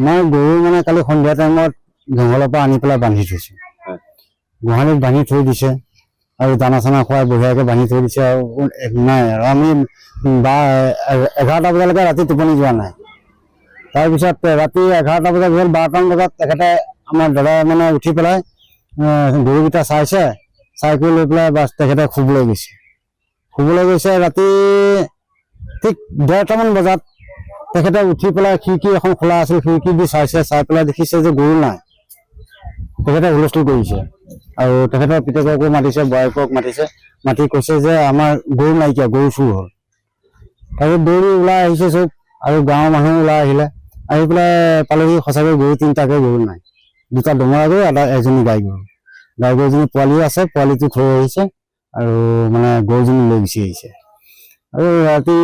মই গৰু মানে কালি সন্ধিয়া টাইমত জংঘলৰ পৰা আনি পেলাই বান্ধি থৈছো। গোহালিত বান্ধি থৈ দিছে আৰু দানা চানা খুৱাই বঢ়িয়াকৈ বান্ধি থৈ দিছে আৰু নাই। আৰু আমি 11টা বজালৈকে ৰাতি টোপনি যোৱা নাই। তাৰপিছত ৰাতি 11টা বজাত গ'ল, 12টামান বজাত তেখেতে আমাৰ দাদাই মানে উঠি পেলাই গৰুকেইটা চাইছে, চাই কৰি লৈ পেলাই বাছ তেখেতে শুবলৈ গৈছে। ৰাতি ঠিক 1:30টামান বজাত তেখেতে উঠি পেলাই খিৰিকী এখন খোলা আছিল, খিৰিকী দি চাইছে, চাই পেলাই দেখিছে যে গৰু নাই। তেখেতে হুলস্থুল কৰিছে আৰু তেখেতৰ পিতেককো মাতিছে, বোৱাৰীকক মাতি কৈছে যে আমাৰ গৰু নাইকিয়া, গৰু চুৰ হ'ল। তাৰপিছত দৌৰি ওলাই আহিছে চব, আৰু গাঁৱৰ মানুহ ওলাই আহিলে, আহি পেলাই পালেহি সঁচাকৈ গৰু 3টাকৈ গৰু নাই। 2টা দমৰা গৰু, এজনী গাই গৰুজনী পোৱালি আছে, পোৱালিটো থৈ আহিছে আৰু মানে গৰুজনী লৈ গুচি আহিছে। আৰু ৰাতি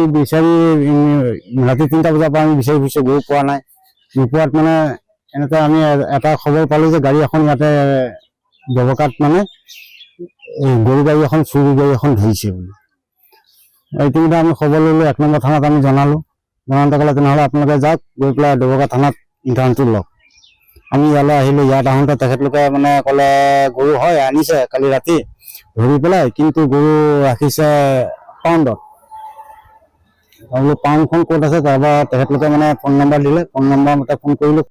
3টা বজাৰ পৰা আমি বিচাৰি ফুৰিছোঁ, গৰু পোৱা নাই। নোপোৱাত মানে এনেকৈ আমি এটা খবৰ পালোঁ যে গাড়ী এখন ইয়াতে ডবকাত মানে গৰু গাড়ী এখন, চুৰ গাড়ী এখন ধৰিছে বুলি। ইতিমধ্যে আমি খবৰ ল'লোঁ, 1 নম্বৰ থানাত আমি জনালোঁ। জনাওঁতে ক'লে তেনেহ'লে আপোনালোকে যাওক, গৈ পেলাই ডবকা থানাত ইণ্টাৰভিউটো লওক। আমি ইয়ালৈ আহিলোঁ। ইয়াত আহোঁতে তেখেতলোকে মানে ক'লে গৰু হয় আনিছে কালি ৰাতি ধৰি পেলাই, কিন্তু গৰু ৰাখিছে পাউণ্ডত। পাউণ্ডখন ক'ত আছে তাৰপৰা তেখেতলোকে মানে ফোন নম্বৰ দিলে, ফোন নম্বৰ মতে ফোন কৰিলোঁ।